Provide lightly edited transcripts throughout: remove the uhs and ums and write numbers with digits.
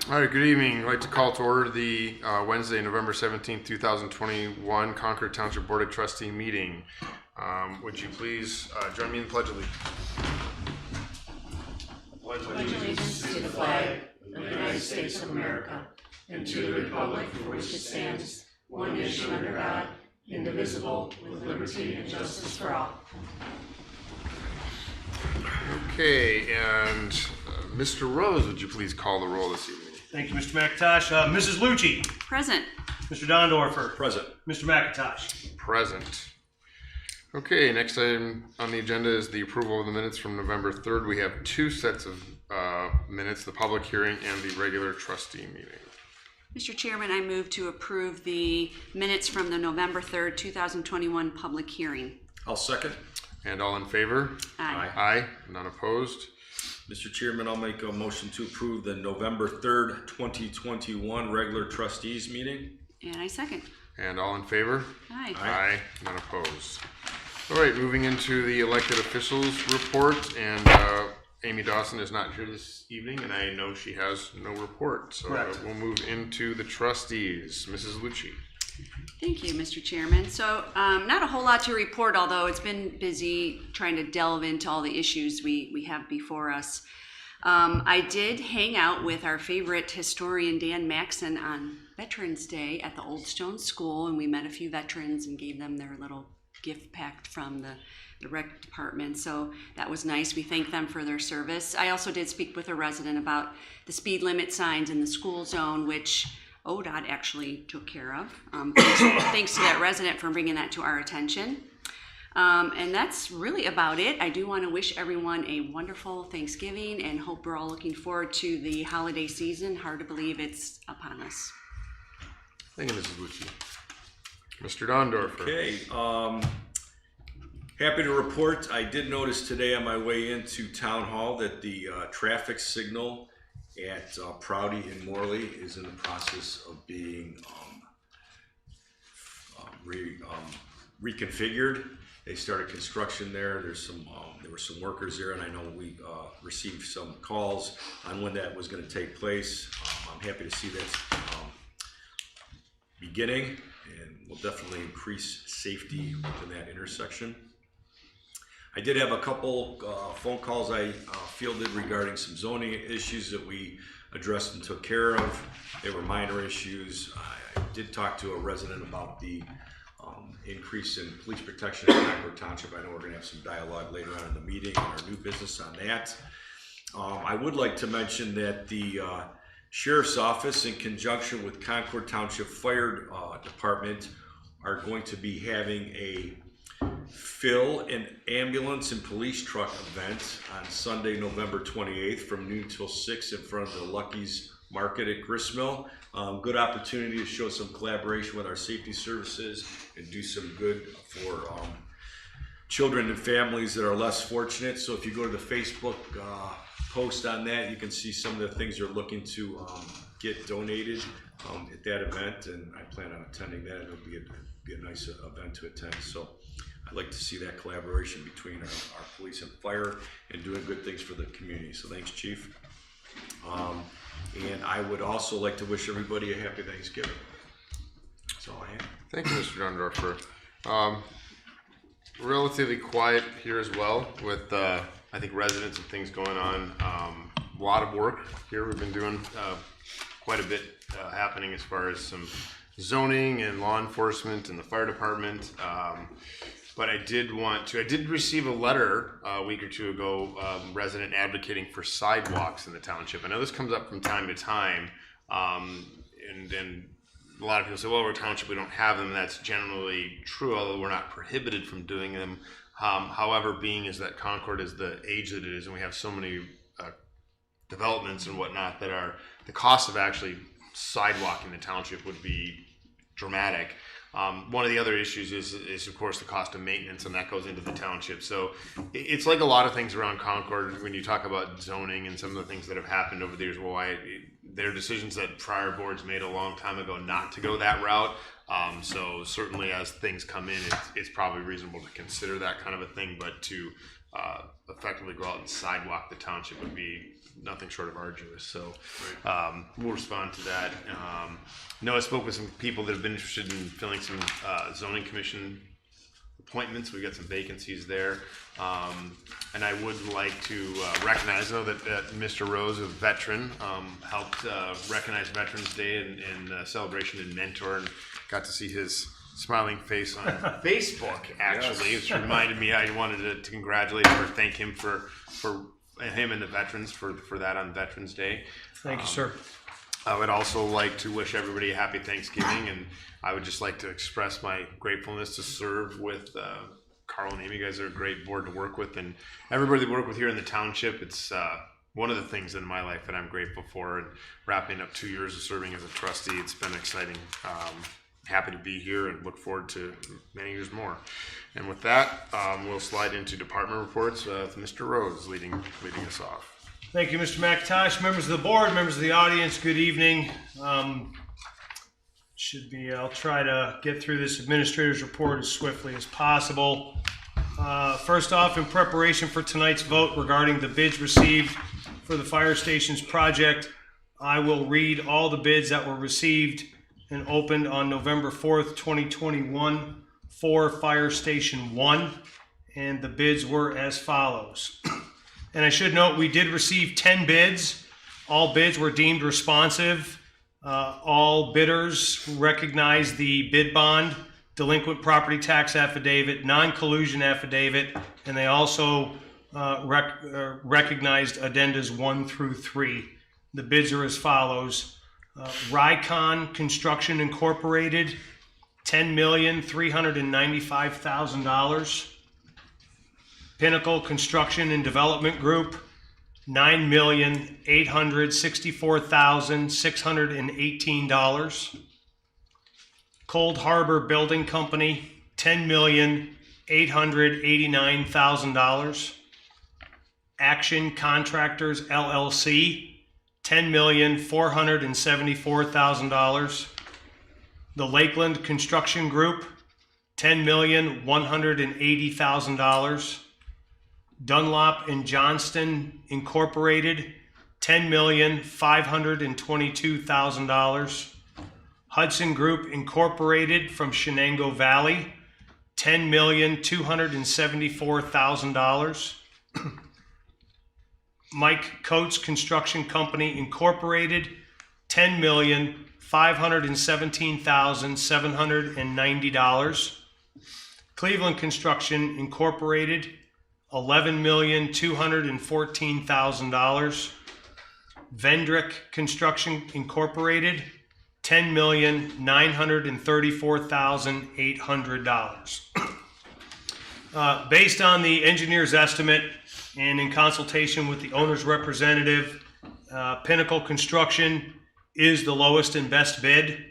All right, good evening. I'd like to call to order the Wednesday, November 17th, 2021 Concord Township Board of Trustee meeting. Would you please join me in the Pledge of Allegiance? Pledge allegiance to the flag of the United States of America and to the republic for which it stands, one nation under God, indivisible, with liberty and justice for all. Okay, and Mr. Rose, would you please call the roll this evening? Thank you, Mr. McIntosh. Mrs. Lucci. Present. Mr. Dondorfer. Present. Mr. McIntosh. Present. Okay, next item on the agenda is the approval of the minutes from November 3rd. We have two sets of minutes, the public hearing and the regular trustee meeting. Mr. Chairman, I move to approve the minutes from the November 3rd, 2021 public hearing. I'll second. And all in favor? Aye. Aye. None opposed? Mr. Chairman, I'll make a motion to approve the November 3rd, 2021 regular trustees meeting. And I second. And all in favor? Aye. Aye. None opposed. All right, moving into the elected officials report, and Amy Dawson is not here this evening, and I know she has no report. So we'll move into the trustees. Mrs. Lucci. Thank you, Mr. Chairman. So not a whole lot to report, although it's been busy trying to delve into all the issues we have before us. I did hang out with our favorite historian, Dan Maxon, on Veterans Day at the Old Stone School, and we met a few veterans and gave them their little gift pack from the rec department. So that was nice. We thank them for their service. I also did speak with a resident about the speed limit signs in the school zone, which ODOT actually took care of. Thanks to that resident for bringing that to our attention. And that's really about it. I do want to wish everyone a wonderful Thanksgiving and hope we're all looking forward to the holiday season. Hard to believe it's upon us. Thank you, Mrs. Lucci. Mr. Dondorfer. Okay, happy to report. I did notice today on my way into Town Hall that the traffic signal at Prouty and Morley is in the process of being reconfigured. They started construction there. There were some workers there, and I know we received some calls on when that was going to take place. I'm happy to see that's beginning, and will definitely increase safety within that intersection. I did have a couple phone calls I fielded regarding some zoning issues that we addressed and took care of. They were minor issues. I did talk to a resident about the increase in police protection in Concord Township. I know we're going to have some dialogue later on in the meeting on our new business on that. I would like to mention that the Sheriff's Office, in conjunction with Concord Township Fire Department, are going to be having a fill an ambulance and police truck event on Sunday, November 28th from noon till 6 in front of the Lucky's Market at Gristmill. Good opportunity to show some collaboration with our safety services and do some good for children and families that are less fortunate. So if you go to the Facebook post on that, you can see some of the things they're looking to get donated at that event, and I plan on attending that. It'll be a nice event to attend. So I'd like to see that collaboration between our police and fire and doing good things for the community. So thanks, Chief. And I would also like to wish everybody a happy Thanksgiving. That's all I have. Thank you, Mr. Dondorfer. Relatively quiet here as well with, I think, residents and things going on. A lot of work here. We've been doing quite a bit happening as far as some zoning and law enforcement and the fire department. But I did receive a letter a week or two ago, resident advocating for sidewalks in the township. I know this comes up from time to time, and a lot of people say, well, we're a township, we don't have them. That's generally true, although we're not prohibited from doing them. However, being is that Concord is the age that it is, and we have so many developments and whatnot that are, the cost of actually sidewalking the township would be dramatic. One of the other issues is of course the cost of maintenance, and that goes into the township. So it's like a lot of things around Concord when you talk about zoning and some of the things that have happened over the years. Well, there are decisions that prior boards made a long time ago not to go that route. So certainly as things come in, it's probably reasonable to consider that kind of a thing, but to effectively go out and sidewalk the township would be nothing short of arduous. So we'll respond to that. I spoke with some people that have been interested in filling some zoning commission appointments. We've got some vacancies there. And I would like to recognize, though, that Mr. Rose, a veteran, helped recognize Veterans Day and celebration and mentor, and got to see his smiling face on Facebook, actually. Yes. It's reminded me I wanted to congratulate him or thank him for him and the veterans for that on Veterans Day. Thank you, sir. I would also like to wish everybody a happy Thanksgiving, and I would just like to express my gratefulness to serve with Carl and Amy. You guys are a great board to work with, and everybody that work with here in the township. It's one of the things in my life that I'm grateful for, and wrapping up 2 years of serving as a trustee, it's been exciting. Happy to be here and look forward to many years more. And with that, we'll slide into department reports with Mr. Rose leading us off. Thank you, Mr. McIntosh. Members of the board, members of the audience, good evening. I'll try to get through this administrator's report as swiftly as possible. First off, in preparation for tonight's vote regarding the bids received for the fire stations project, I will read all the bids that were received and opened on November 4th, 2021 for Fire Station 1, and the bids were as follows. And I should note, we did receive 10 bids. All bids were deemed responsive. All bidders recognized the bid bond, delinquent property tax affidavit, non-collusion affidavit, and they also recognized addendas 1 through 3. The bids are as follows. Rycon Construction Incorporated, $10,395,000. Pinnacle Construction and Development Group, $9,864,618. Cold Harbor Building Company, $10,889,000. Action Contractors LLC, $10,474,000. The Lakeland Construction Group, $10,180,000. Dunlop and Johnston Incorporated, $10,522,000. Hudson Group Incorporated from Shenango Valley, $10,274,000. Mike Coates Construction Company Incorporated, $10,517,790. Cleveland Construction Incorporated, $11,214,000. Vendrick Construction Incorporated, $10,934,800. Based on the engineer's estimate and in consultation with the owner's representative, Pinnacle Construction is the lowest and best bid.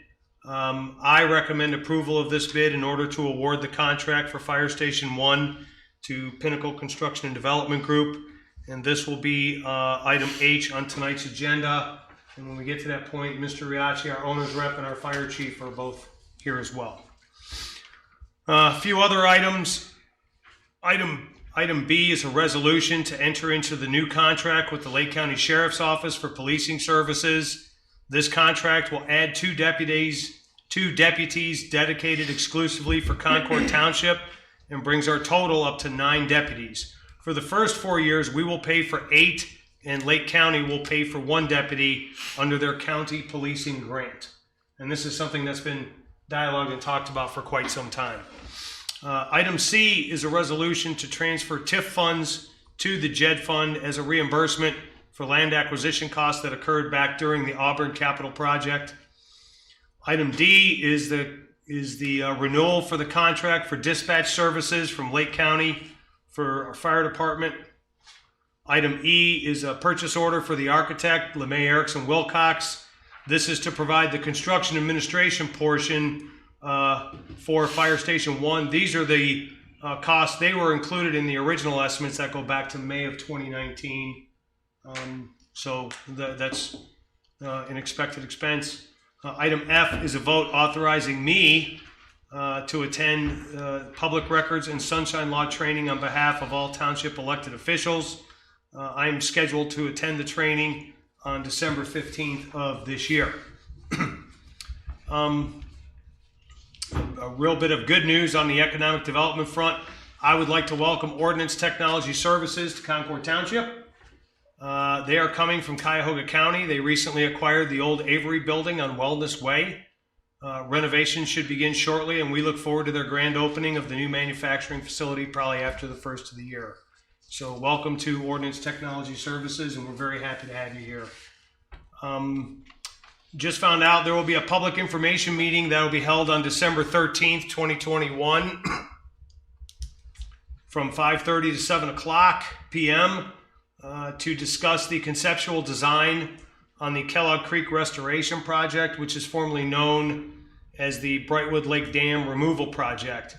I recommend approval of this bid in order to award the contract for Fire Station 1 to Pinnacle Construction and Development Group, and this will be item H on tonight's agenda. And when we get to that point, Mr. Riachi, our owner's rep, and our fire chief are both here as well. A few other items. Item B is a resolution to enter into the new contract with the Lake County Sheriff's Office for policing services. This contract will add two deputies dedicated exclusively for Concord Township, and brings our total up to 9 deputies. For the first 4 years, we will pay for 8, and Lake County will pay for 1 deputy under their county policing grant. And this is something that's been dialogued and talked about for quite some time. Item C is a resolution to transfer TIF funds to the JED fund as a reimbursement for land acquisition costs that occurred back during the Auburn Capital Project. Item D is the renewal for the contract for dispatch services from Lake County for our fire department. Item E is a purchase order for the architect, LeMay Erickson Wilcox. This is to provide the construction administration portion for Fire Station 1. These are the costs. They were included in the original estimates that go back to May of 2019. So that's an expected expense. Item F is a vote authorizing me to attend public records and sunshine law training on behalf of all township elected officials. I am scheduled to attend the training on December 15th of this year. A real bit of good news on the economic development front. I would like to welcome Ordnance Technology Services to Concord Township. They are coming from Cuyahoga County. They recently acquired the old Avery building on Wellness Way. Renovation should begin shortly, and we look forward to their grand opening of the new manufacturing facility probably after the first of the year. So welcome to Ordnance Technology Services, and we're very happy to have you here. Just found out there will be a public information meeting that will be held on December 13th, 2021 from 5:30 to 7 o'clock p.m. To discuss the conceptual design on the Kellogg Creek Restoration Project, which is formerly known as the Brightwood Lake Dam Removal Project.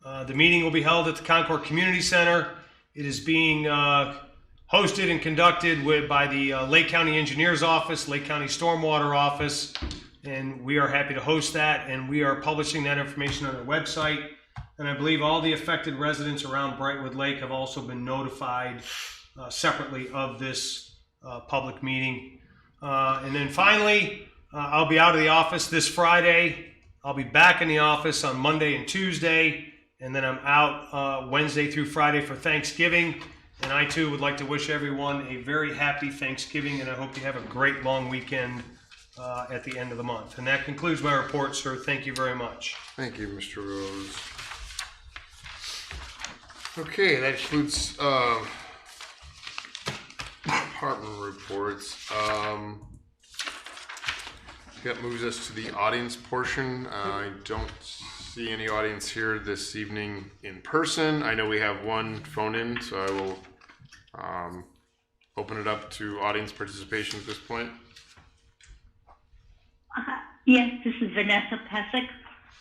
The meeting will be held at the Concord Community Center. It is being hosted and conducted by the Lake County Engineers Office, Lake County Stormwater Office, and we are happy to host that, and we are publishing that information on our website. And I believe all the affected residents around Brightwood Lake have also been notified separately of this public meeting. And then finally, I'll be out of the office this Friday. I'll be back in the office on Monday and Tuesday, and then I'm out Wednesday through Friday for Thanksgiving. And I too would like to wish everyone a very happy Thanksgiving, and I hope you have a great long weekend at the end of the month. And that concludes my report, sir. Thank you very much. Thank you, Mr. Rose. Okay, that concludes department reports. That moves us to the audience portion. I don't see any audience here this evening in person. I know we have one phone in, so I will open it up to audience participation at this point. Yes, this is Vanessa Pesic,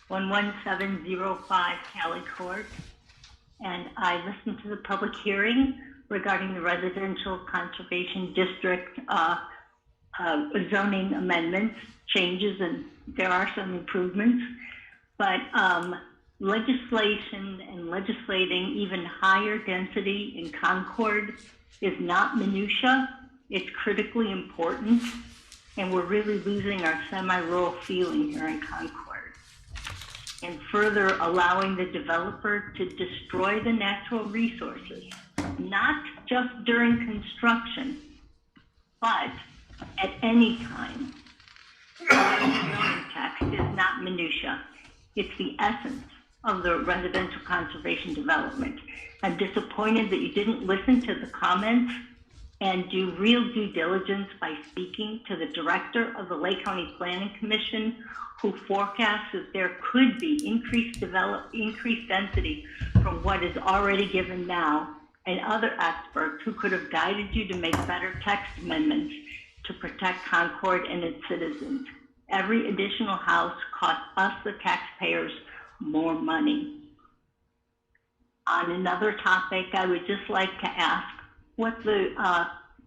11705 Cali Court. And I listened to the public hearing regarding the Residential Conservation District zoning amendments, changes, and there are some improvements. But legislation and legislating even higher density in Concord is not minutia. It's critically important, and we're really losing our semi-rural feeling here in Concord. And further allowing the developer to destroy the natural resources, not just during construction, but at any time. Zoning text is not minutia. It's the essence of the residential conservation development. I'm disappointed that you didn't listen to the comments and do real due diligence by speaking to the director of the Lake County Planning Commission, who forecasts that there could be increased density from what is already given now, and other experts who could have guided you to make better text amendments to protect Concord and its citizens. Every additional house costs us, the taxpayers, more money. On another topic, I would just like to ask what the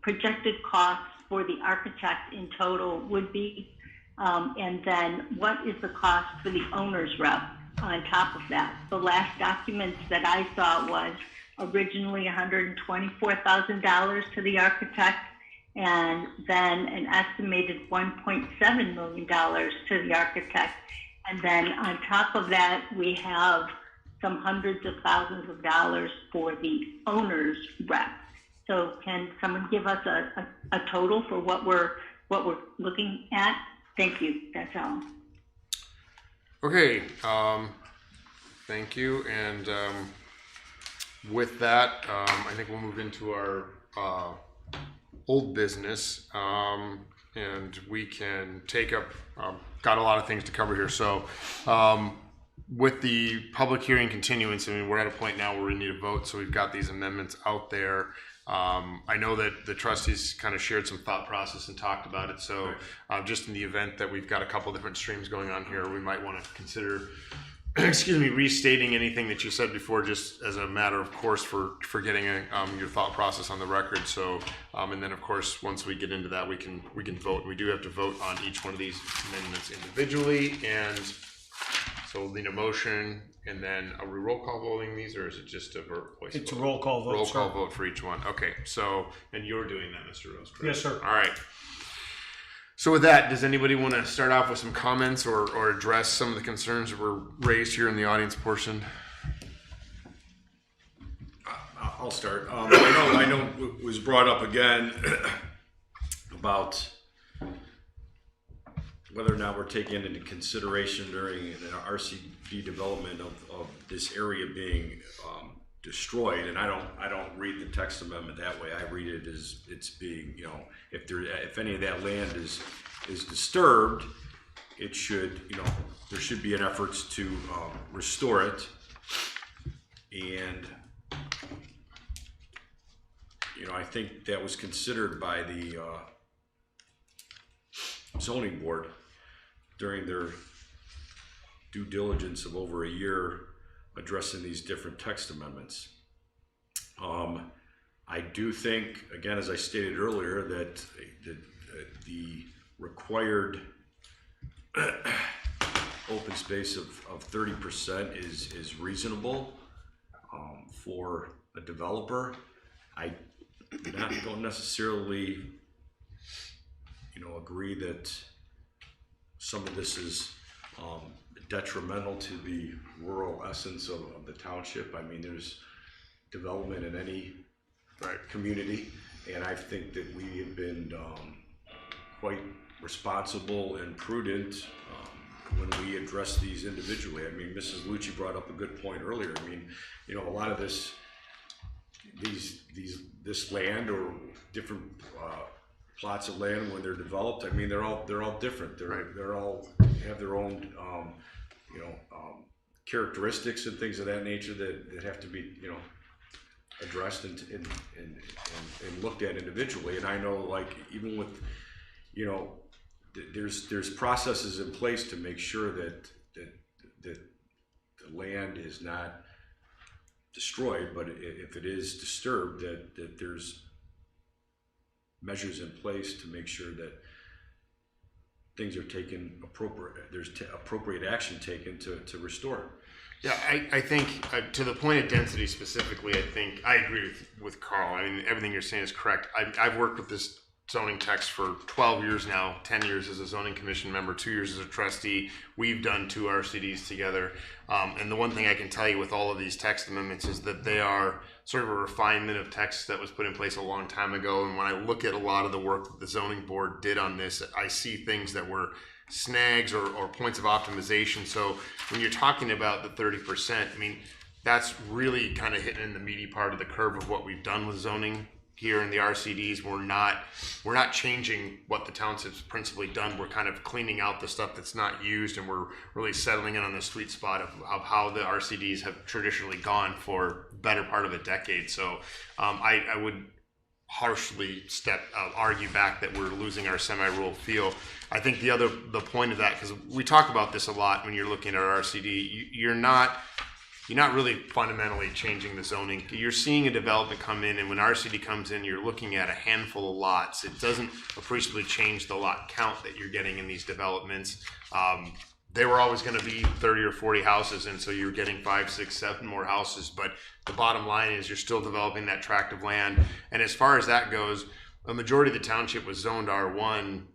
projected costs for the architect in total would be, and then what is the cost for the owner's rep on top of that. The last documents that I saw was originally $124,000 to the architect, and then an estimated $1.7 million to the architect. And then on top of that, we have some hundreds of thousands of dollars for the owner's rep. So can someone give us a total for what we're looking at? Thank you. That's all. Okay. Thank you. And with that, I think we'll move into our old business, and we can take up. Got a lot of things to cover here. So, with the public hearing continuance, I mean, we're at a point now where we need a vote. So we've got these amendments out there. I know that the trustees kind of shared some thought process and talked about it. So just in the event that we've got a couple different streams going on here, we might want to consider, restating anything that you said before, just as a matter of course for getting your thought process on the record. So, and then of course, once we get into that, we can vote. We do have to vote on each one of these amendments individually. And So we'll need a motion, and then are we roll call voting these, or is it just a voice It's a vote? roll call vote, Roll sir. call vote for each one. Okay, so, and you're doing that, Mr. Rose, correct? Yes, sir. All right. So with that, does anybody want to start off with some comments or address some of the concerns that were raised here in the audience portion? I'll start. I know it was brought up again about whether or not we're taking into consideration during an RCD development of this area being destroyed, and I don't read the text amendment that way. I read it as it's being, if any of that land is disturbed, it should, there should be an efforts to restore it, and I think that was considered by the zoning board during their due diligence of over a year addressing these different text amendments. I do think, again, as I stated earlier, that the required open space of 30% is reasonable for a developer. I don't necessarily agree that some of this is detrimental to the rural essence of the township. I mean, there's development in any community, and I think that we have been quite responsible and prudent when we address these individually. I mean, Mrs. Lucci brought up a good point earlier. I mean, a lot of this land or different plots of land when they're developed, I mean, they're all different. They're all have their own characteristics and things of that nature that have to be addressed and looked at individually. And I know, like, even with there's processes in place to make sure that the land is not destroyed, but if it is disturbed, that there's measures in place to make sure that things are taken there's appropriate action taken to restore it. Yeah, I think to the point of density specifically, I think I agree with Carl. I mean, everything you're saying is correct. I've worked with this zoning text for 12 years now, 10 years as a zoning commission member, 2 years as a trustee. We've done 2 RCDs together. And the one thing I can tell you with all of these text amendments is that they are sort of a refinement of text that was put in place a long time ago. And when I look at a lot of the work that the zoning board did on this, I see things that were snags or points of optimization. So when you're talking about the 30%, I mean, that's really kind of hitting in the meaty part of the curve of what we've done with zoning here in the RCDs. We're not changing what the township's principally done. We're kind of cleaning out the stuff that's not used, and we're really settling in on the sweet spot of how the RCDs have traditionally gone for better part of a decade. So I would harshly argue back that we're losing our semi-rural feel. I think the point of that, because we talk about this a lot when you're looking at our RCD, you're not really fundamentally changing the zoning. You're seeing a development come in, and when RCD comes in, you're looking at a handful of lots. It doesn't appreciably change the lot count that you're getting in these developments. They were always going to be 30 or 40 houses, and so you're getting 5, 6, 7 more houses. But the bottom line is you're still developing that tract of land. And as far as that goes, a majority of the township was zoned R1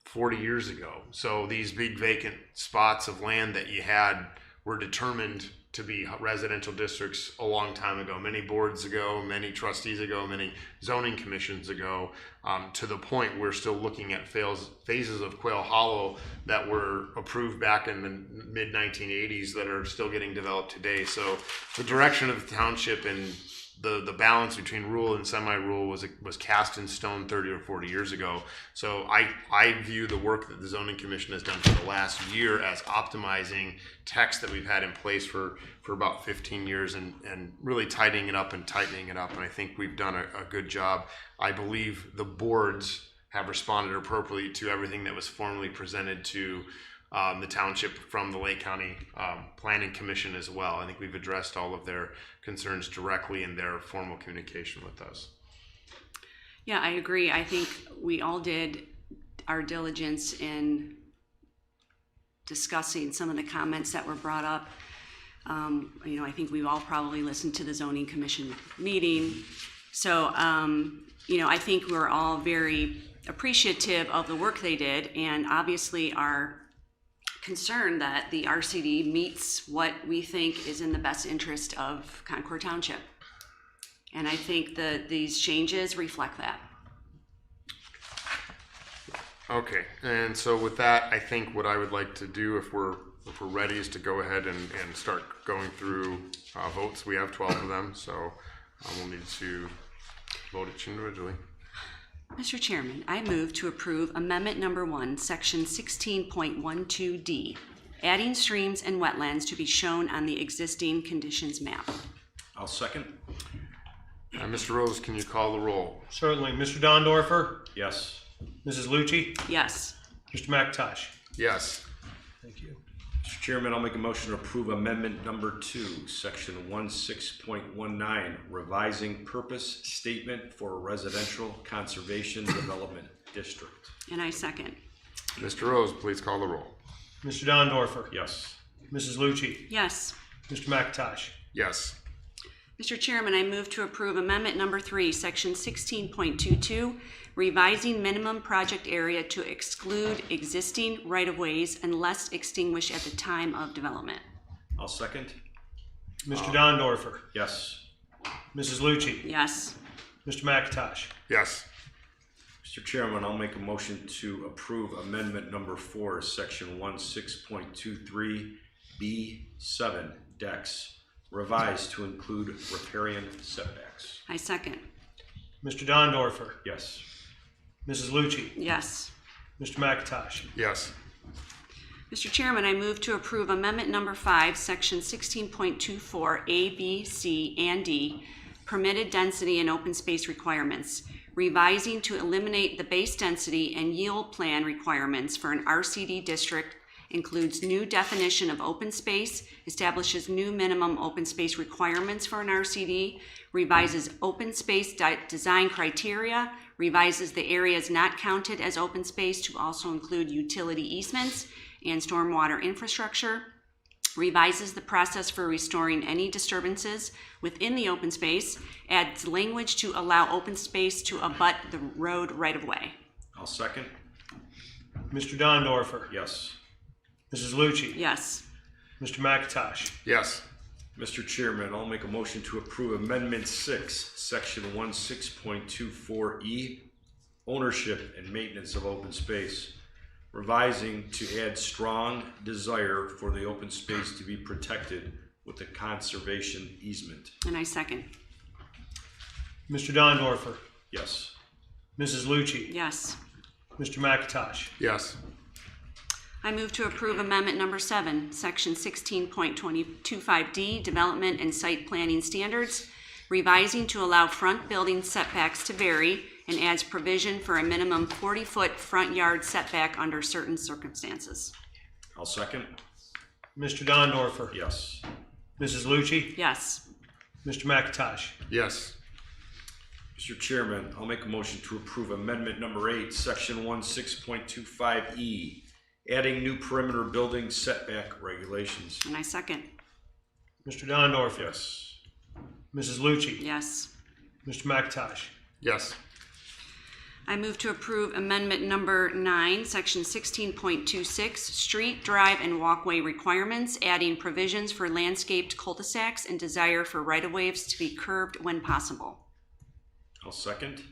40 years ago. So these big vacant spots of land that you had were determined to be residential districts a long time ago, many boards ago, many trustees ago, many zoning commissions ago, to the point we're still looking at phases of Quail Hollow that were approved back in the mid 1980s that are still getting developed today. So the direction of the township and the balance between rural and semi-rural was cast in stone 30 or 40 years ago. So I view the work that the zoning commission has done for the last year as optimizing text that we've had in place for about 15 years and really tidying it up. And I think we've done a good job. I believe the boards have responded appropriately to everything that was formally presented to the township from the Lake County Planning Commission as well. I think we've addressed all of their concerns directly in their formal communication with us. Yeah, I agree. I think we all did our diligence in discussing some of the comments that were brought up. I think we've all probably listened to the zoning commission meeting. So, I think we're all very appreciative of the work they did, and obviously are concerned that the RCD meets what we think is in the best interest of Concord Township. And I think that these changes reflect that. Okay, and so with that, I think what I would like to do, if we're ready, is to go ahead and start going through votes. We have 12 of them, so we'll need to vote each individually. Mr. Chairman, I move to approve Amendment Number 1, Section 16.12D, adding streams and wetlands to be shown on the existing conditions map. I'll second. Mr. Rose, can you call the roll? Certainly. Mr. Dondorfer? Yes. Mrs. Lucci? Yes. Mr. McIntosh? Yes. Thank you. Mr. Chairman, I'll make a motion to approve Amendment Number 2, Section 16.19, revising purpose statement for a residential conservation development district. And I second. Mr. Rose, please call the roll. Mr. Dondorfer? Yes. Mrs. Lucci? Yes. Mr. McIntosh? Yes. Mr. Chairman, I move to approve Amendment Number 3, Section 16.22, revising minimum project area to exclude existing right-of-ways unless extinguished at the time of development. I'll second. Mr. Dondorfer? Yes. Mrs. Lucci? Yes. Mr. McIntosh? Yes. Mr. Chairman, I'll make a motion to approve Amendment Number 4, Section 16.23B7, decks, revised to include riparian setbacks. I second. Mr. Dondorfer? Yes. Mrs. Lucci? Yes. Mr. McIntosh? Yes. Mr. Chairman, I move to approve Amendment Number 5, Section 16.24 A, B, C, and D, permitted density and open space requirements, revising to eliminate the base density and yield plan requirements for an RCD district, includes new definition of open space, establishes new minimum open space requirements for an RCD, revises open space design criteria, revises the areas not counted as open space to also include utility easements and stormwater infrastructure, revises the process for restoring any disturbances within the open space, adds language to allow open space to abut the road right-of-way. I'll second. Mr. Dondorfer? Yes. Mrs. Lucci? Yes. Mr. McIntosh? Yes. Mr. Chairman, I'll make a motion to approve Amendment 6, Section 16.24E, ownership and maintenance of open space, revising to add strong desire for the open space to be protected with a conservation easement. And I second. Mr. Dondorfer? Yes. Mrs. Lucci? Yes. Mr. McIntosh? Yes. I move to approve Amendment Number 7, Section 16.25D, Development and Site Planning Standards, revising to allow front building setbacks to vary and adds provision for a minimum 40-foot front yard setback under certain circumstances. I'll second. Mr. Dondorfer? Yes. Mrs. Lucci? Yes. Mr. McIntosh? Yes. Mr. Chairman, I'll make a motion to approve Amendment Number 8, Section 16.25E, adding new perimeter building setback regulations. And I second. Mr. Dondorfer? Yes. Mrs. Lucci? Yes. Mr. McIntosh? Yes. I move to approve Amendment Number 9, Section 16.26, Street, Drive, and Walkway Requirements, adding provisions for landscaped cul-de-sacs and desire for right-of-ways to be curbed when possible. I'll second.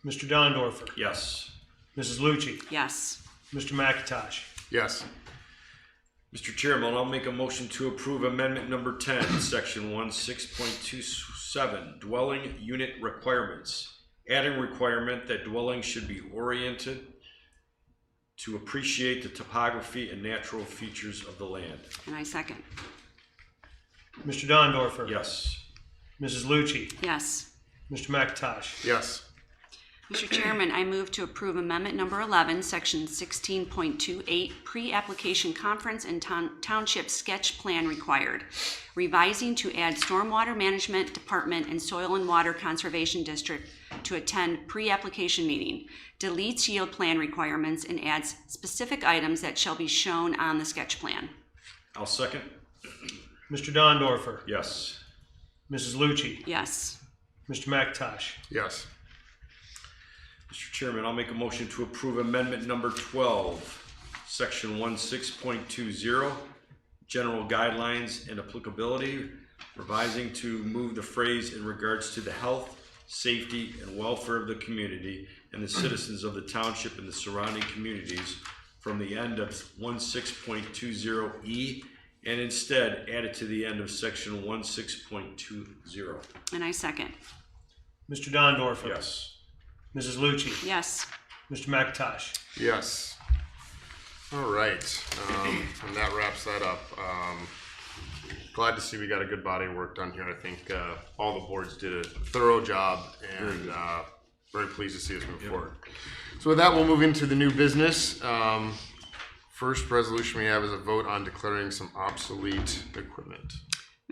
Mr. Dondorfer? Yes. Mrs. Lucci? Yes. Mr. McIntosh? Yes. Mr. Chairman, I'll make a motion to approve Amendment Number 10, Section 16.27, Dwelling Unit Requirements, adding requirement that dwellings should be oriented to appreciate the topography and natural features of the land. And I second. Mr. Dondorfer? Yes. Mrs. Lucci? Yes. Mr. McIntosh? Yes. Mr. Chairman, I move to approve amendment number 11, section 16.28, pre-application conference and township sketch plan required. Revising to add stormwater management department and soil and water conservation district to attend pre-application meeting. Deletes yield plan requirements and adds specific items that shall be shown on the sketch plan. I'll second. Mr. Dondorfer? Yes. Mrs. Lucci? Yes. Mr. McIntosh? Yes. Mr. Chairman, I'll make a motion to approve amendment number 12, section 16.20, general guidelines and applicability, revising to move the phrase in regards to the health, safety, and welfare of the community and the citizens of the township and the surrounding communities from the end of 16.20E and instead add it to the end of section 16.20. And I second. Mr. Dondorfer? Yes. Mrs. Lucci? Yes. Mr. McIntosh? Yes. All right. And that wraps that up. Glad to see we got a good body of work done here. I think all the boards did a thorough job, and very pleased to see us move forward. So with that, we'll move into the new business. First resolution we have is a vote on declaring some obsolete equipment.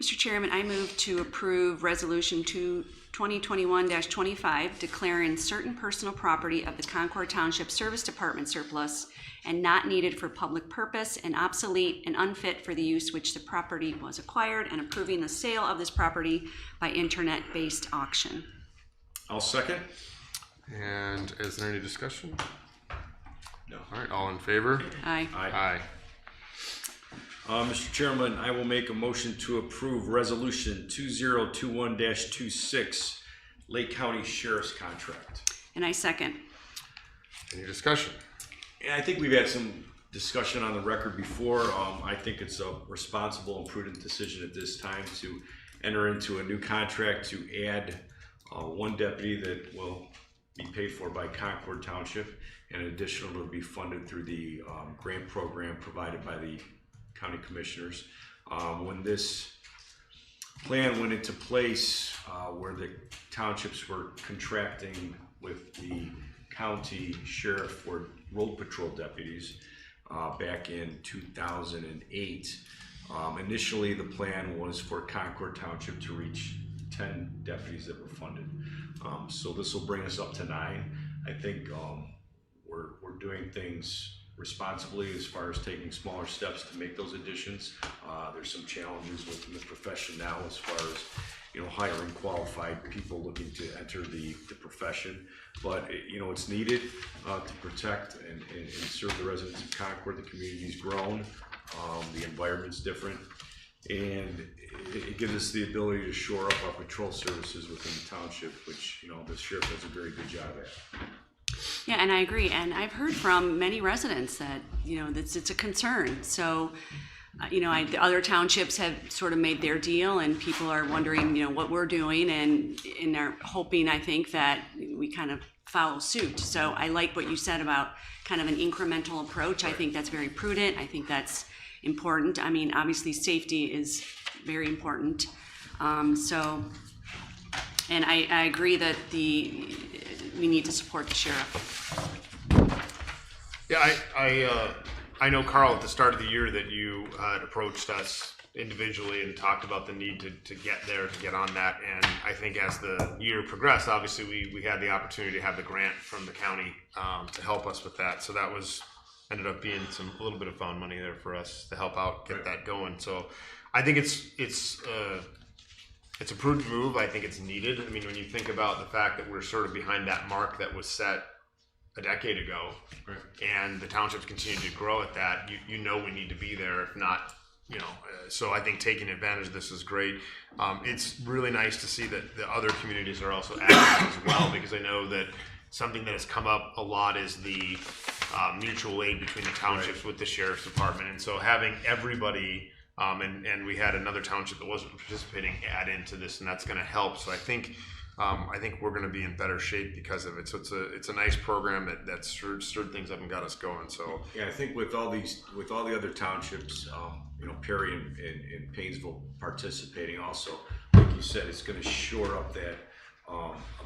Mr. Chairman, I move to approve Resolution 2021-25, declaring certain personal property of the Concord Township Service Department surplus and not needed for public purpose and obsolete and unfit for the use which the property was acquired, and approving the sale of this property by internet-based auction. I'll second. And is there any discussion? No. All right, all in favor? Aye. Aye. Mr. Chairman, I will make a motion to approve Resolution 2021-26, Lake County Sheriff's Contract. And I second. Any discussion? Yeah, I think we've had some discussion on the record before. I think it's a responsible and prudent decision at this time to enter into a new contract to add one deputy that will be paid for by Concord Township, and additional will be funded through the grant program provided by the county commissioners. When this plan went into place, where the townships were contracting with the county sheriff for road patrol deputies back in 2008, initially the plan was for Concord Township to reach 10 deputies that were funded. So this will bring us up to 9. I think we're doing things responsibly as far as taking smaller steps to make those additions. There's some challenges within the profession now as far as hiring qualified people looking to enter the profession, but it's needed to protect and serve the residents of Concord. The community's grown, the environment's different, and it gives us the ability to shore up our patrol services within the township, which the sheriff does a very good job at. Yeah, and I agree. And I've heard from many residents that, it's a concern. So, the other townships have sort of made their deal, and people are wondering, what we're doing, and they're hoping, I think, that we kind of follow suit. So I like what you said about kind of an incremental approach. I think that's very prudent. I think that's important. I mean, obviously safety is very important. And I agree that we need to support the sheriff. Yeah, I know, Carl, at the start of the year that you had approached us individually and talked about the need to get there, to get on that. And I think as the year progressed, obviously we had the opportunity to have the grant from the county to help us with that. So that ended up being a little bit of found money there for us to help out, get that going. So I think it's a prudent move. I think it's needed. I mean, when you think about the fact that we're sort of behind that mark that was set a decade ago, right, and the townships continue to grow at that, we need to be there. If not, so I think taking advantage of this is great. It's really nice to see that the other communities are also active as well, because I know that something that has come up a lot is the mutual aid between the townships with the sheriff's department. And so having everybody, and we had another township that wasn't participating, add into this, and that's going to help. So I think we're going to be in better shape because of it. So it's a nice program that stirred things up and got us going. So yeah, I think with all the other townships, Perry and Painesville participating also, like you said, it's going to shore up that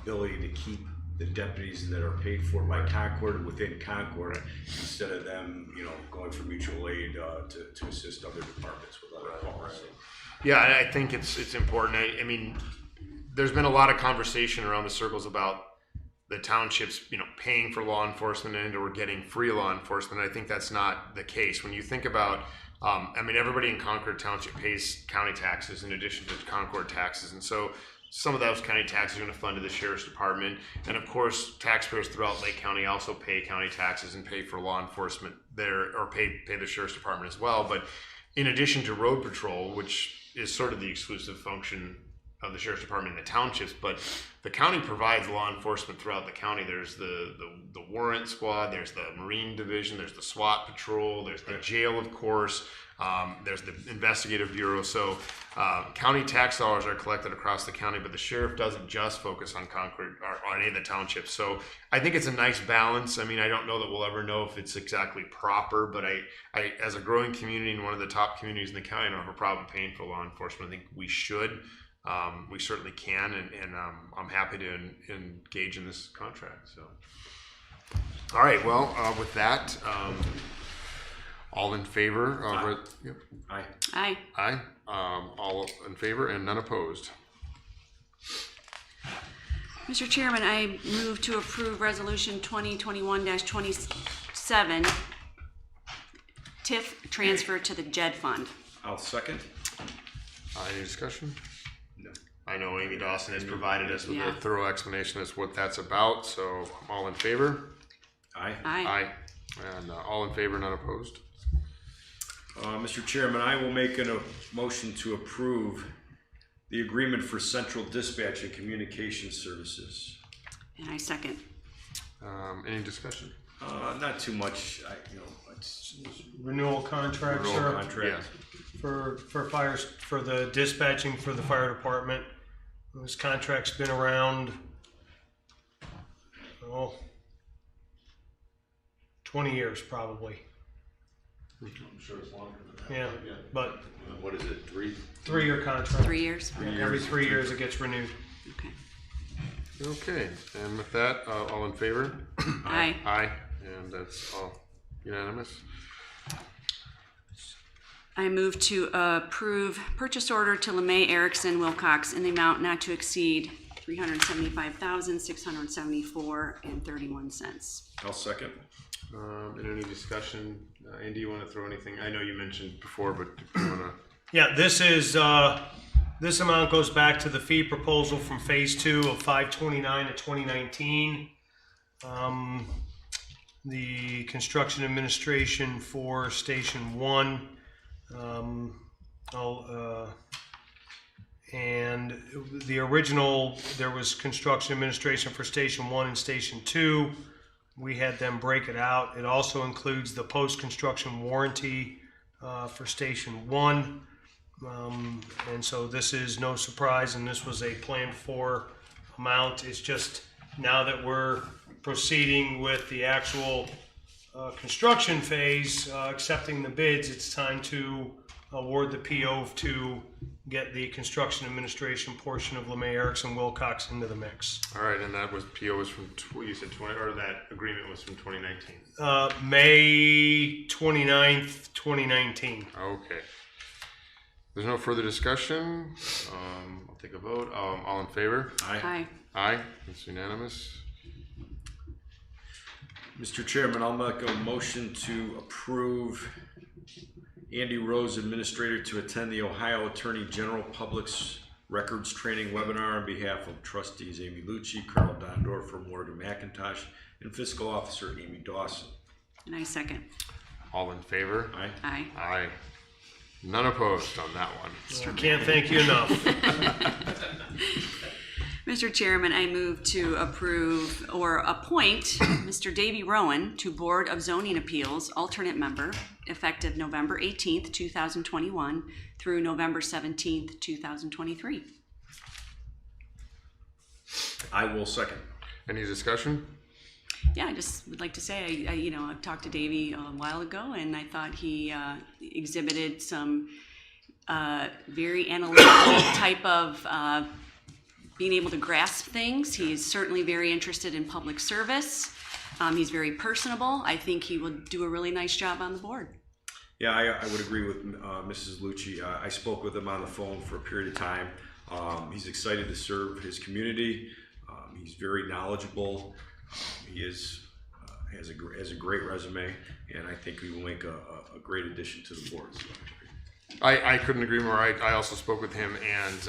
ability to keep the deputies that are paid for by Concord within Concord, instead of them, going for mutual aid to assist other departments with other calls. So, Yeah, I think it's important. I mean, there's been a lot of conversation around the circles about the townships, paying for law enforcement and or getting free law enforcement. I think that's not the case. When you think about, everybody in Concord Township pays county taxes in addition to Concord taxes. And so some of those county taxes are going to fund to the sheriff's department. And of course, taxpayers throughout Lake County also pay county taxes and pay for law enforcement there, or pay the sheriff's department as well. But in addition to road patrol, which is sort of the exclusive function of the sheriff's department in the townships, but the county provides law enforcement throughout the county. There's the warrant squad, there's the Marine division, there's the SWAT patrol, there's the jail, of course, there's the investigative bureau. So county tax dollars are collected across the county, but the sheriff doesn't just focus on Concord or on any of the townships. So I think it's a nice balance. I mean, I don't know that we'll ever know if it's exactly proper, but I as a growing community and one of the top communities in the county, I don't have a problem paying for law enforcement. I think we should. We certainly can, and I'm happy to engage in this contract. So, all right. Well, with that, all in favor? Yep. Aye. Aye. Aye. All in favor and none opposed. Mr. Chairman, I move to approve Resolution 2021-27, TIF transfer to the JED fund. I'll second. Any discussion? No. I know Amy Dawson has provided us with Yeah. a thorough explanation as to what that's about. So, all in favor? Aye. Aye. And all in favor, none opposed. Mr. Chairman, I will make a motion to approve the agreement for central dispatch and communication services. And I second. Any discussion? Not too much. It's Renewal contract, renewal sir, contract. for fires, for the dispatching for the fire department. This contract's been around, 20 years probably. I'm sure it's longer than that. Yeah, but What is it, 3? 3-year contract. 3 years? Every 3 years it gets renewed. Okay. Okay, and with that, all in favor? Aye. Aye, and that's all unanimous. I move to approve purchase order to LeMay Erickson Wilcox in the amount not to exceed $375,674.31. I'll second. And any discussion? Andy, you want to throw anything? I know you mentioned before, but if you want to. Yeah, this is, this amount goes back to the fee proposal from phase 2 of 529 to 2019. The construction administration for station 1, and the original, there was construction administration for station 1 and station 2. We had them break it out. It also includes the post-construction warranty for station 1. And so this is no surprise, and this was a planned for amount. It's just now that we're proceeding with the actual construction phase, accepting the bids, it's time to award the PO to get the construction administration portion of LeMay Erickson Wilcox into the mix. All right, and that was PO was from you said 20, or that agreement was from 2019. May 29th, 2019. Okay. There's no further discussion. I'll take a vote. All in favor? Aye. Aye. It's unanimous. Mr. Chairman, I'll make a motion to approve Andy Rose, Administrator, to attend the Ohio Attorney General Public's Records Training Webinar on behalf of Trustees Amy Lucci, Carl Dondorfer, Morgan McIntosh, and Fiscal Officer Amy Dawson. And I second. All in favor? Aye. Aye. Aye. None opposed on that one. I can't thank you enough. Mr. Chairman, I move to approve or appoint Mr. Davey Rowan to Board of Zoning Appeals, alternate member, effective November 18th, 2021 through November 17th, 2023. I will second. Any discussion? Yeah, I just would like to say, I talked to Davey a while ago, and I thought he exhibited some very analytical type of being able to grasp things. He's certainly very interested in public service. He's very personable. I think he will do a really nice job on the board. Yeah, I would agree with Mrs. Lucci. I spoke with him on the phone for a period of time. He's excited to serve his community. He's very knowledgeable. He has a great resume, and I think he will make a great addition to the board. So. I couldn't agree more. I also spoke with him, and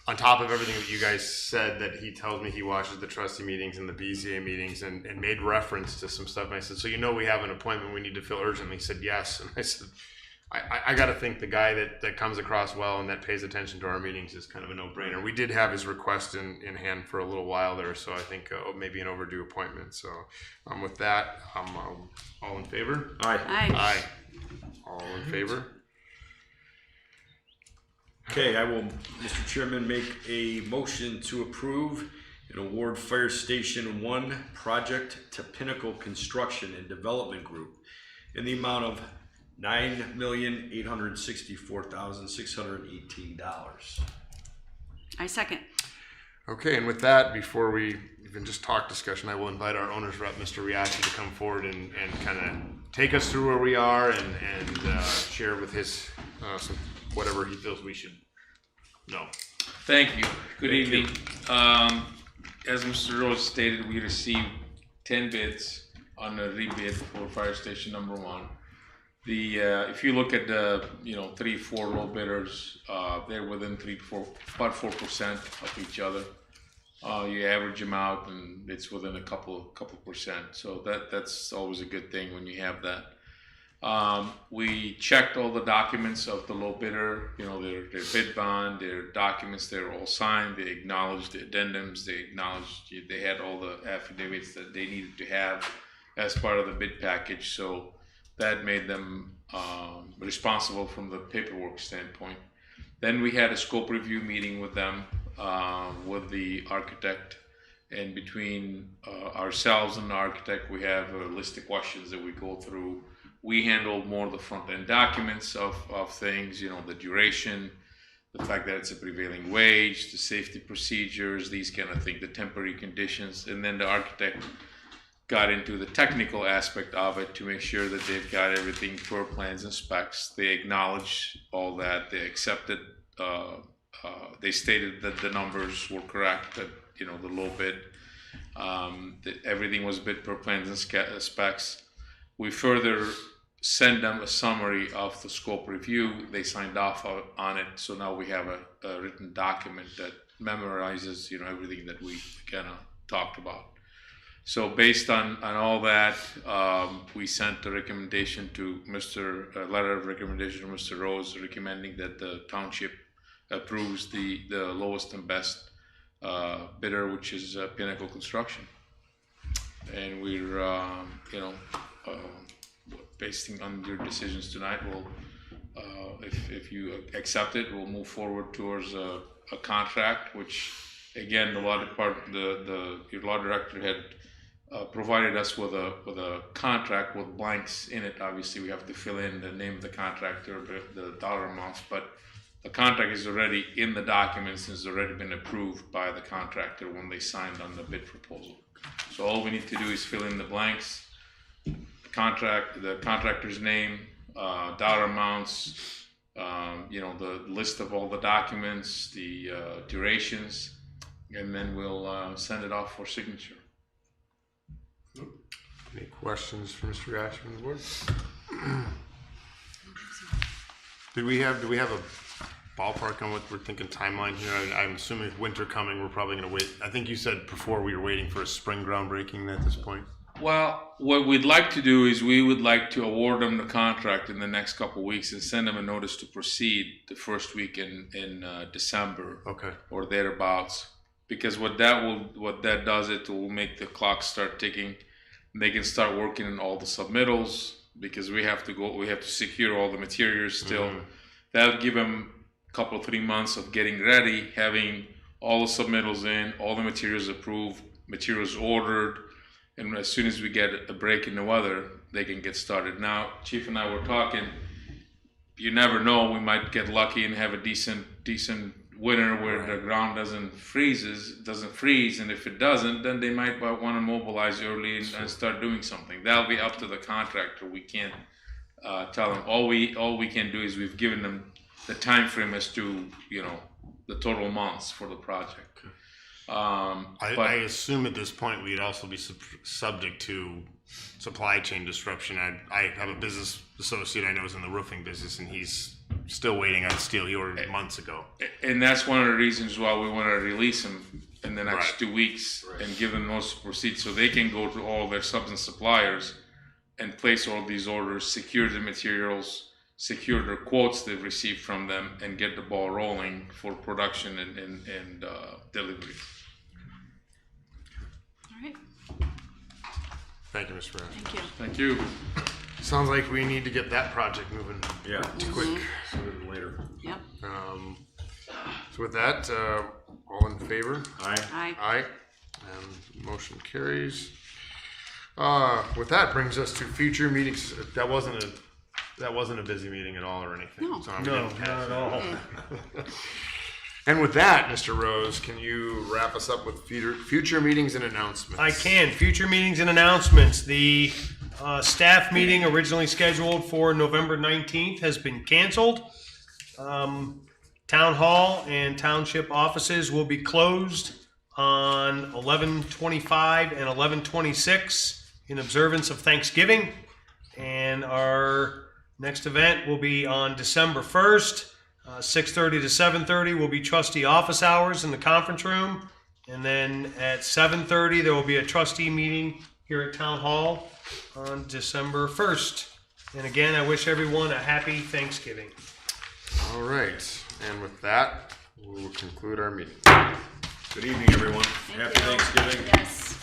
on top of everything that you guys said, that he tells me he watches the trustee meetings and the BZA meetings, and made reference to some stuff. And I said, so we have an appointment we need to fill urgently? He said, yes. And I said, I got to think the guy that comes across well and that pays attention to our meetings is kind of a no-brainer. We did have his request in hand for a little while there, so I think maybe an overdue appointment. So with that, all in favor? Aye. Aye. All in favor? Okay, I will, Mr. Chairman, make a motion to approve and award Fire Station 1 project to Pinnacle Construction and Development Group in the amount of $9,864,618. I second. Okay, and with that, before we even just talk discussion, I will invite our owner's rep, Mr. Riachi, to come forward and kind of take us through where we are and share with his some whatever he feels we should know. Thank you. Good evening. As Mr. Rose stated, we received 10 bids on a rebid for fire station number 1. If you look at the 3-4 low bidders, they're within about 4% of each other. You average them out, and it's within a couple percent. So that's always a good thing when you have that. We checked all the documents of the low bidder, their bid bond, their documents, they're all signed. They acknowledged the addendums, they acknowledged they had all the affidavits that they needed to have as part of the bid package. So that made them responsible from the paperwork standpoint. Then we had a scope review meeting with them, with the architect, and between ourselves and the architect, we have a list of questions that we go through. We handled more of the front-end documents of things, the duration, the fact that it's a prevailing wage, the safety procedures, these kind of things, the temporary conditions, and then the architect got into the technical aspect of it to make sure that they've got everything per plans and specs. They acknowledged all that. They accepted, they stated that the numbers were correct, that, the low bid, that everything was bid per plans and specs. We further sent them a summary of the scope review. They signed off on it. So now we have a written document that memorizes, everything that we kind of talked about. So based on all that, we sent a recommendation to a letter of recommendation to Mr. Rose, recommending that the township approves the lowest and best bidder, which is Pinnacle Construction. And we're, based on your decisions tonight, we'll, if you accept it, we'll move forward towards a contract, which again, the law department, your law director had provided us with a contract with blanks in it. Obviously, we have to fill in the name of the contractor, the dollar amounts, but the contract is already in the documents and has already been approved by the contractor when they signed on the bid proposal. So all we need to do is fill in the blanks, the contractor's name, dollar amounts, the list of all the documents, the durations, and then we'll send it off for signature. Any questions for Mr. Riachi from the board? Do we have a ballpark on what we're thinking timeline here? I'm assuming with winter coming, we're probably going to wait. I think you said before we were waiting for a spring groundbreaking at this point. Well, what we'd like to do is we would like to award them the contract in the next couple of weeks and send them a notice to proceed the first week in December, Okay. or thereabouts. Because what that does, it will make the clock start ticking. They can start working on all the submittals, because we have to secure all the materials still. Mm-hmm. That'll give them a couple, 3 months of getting ready, having all the submittals in, all the materials approved, materials ordered, and as soon as we get a break in the weather, they can get started. Now, Chief and I were talking, you never know, we might get lucky and have a decent winter where the ground doesn't freeze, and if it doesn't, then they might want to mobilize early and start doing something. That'll be up to the contractor. We can't tell them. All we can do is we've given them the time frame as to the total months for the project. I assume at this point we'd also be subject to supply chain disruption. I have a business associate I know is in the roofing business, and he's still waiting on steel he ordered months ago. And that's one of the reasons why we want to release them in the next 2 weeks and give them those proceeds so they can go to all their subs and suppliers and place all these orders, secure the materials, secure the quotes they've received from them, and get the ball rolling for production and delivery. All right. Thank you, Mr. Brown. Thank you. Thank you. Sounds like we need to get that project moving. Yeah, quick. sooner than later. Yep. So with that, all in favor? Aye. Aye. Aye. And motion carries. With that brings us to future meetings. That wasn't a busy meeting at all or anything. No. So I'm No, getting not past at all. that. And with that, Mr. Rose, can you wrap us up with future meetings and announcements? I can. Future meetings and announcements. The staff meeting originally scheduled for November 19th has been canceled. Town Hall and Township offices will be closed on 11/25 and 11/26 in observance of Thanksgiving. And our next event will be on December 1st. 6:30 to 7:30 will be trustee office hours in the conference room. And then at 7:30, there will be a trustee meeting here at Town Hall on December 1st. And again, I wish everyone a happy Thanksgiving. All right. And with that, we will conclude our meeting. Good evening, everyone. Happy Thanksgiving. Yes.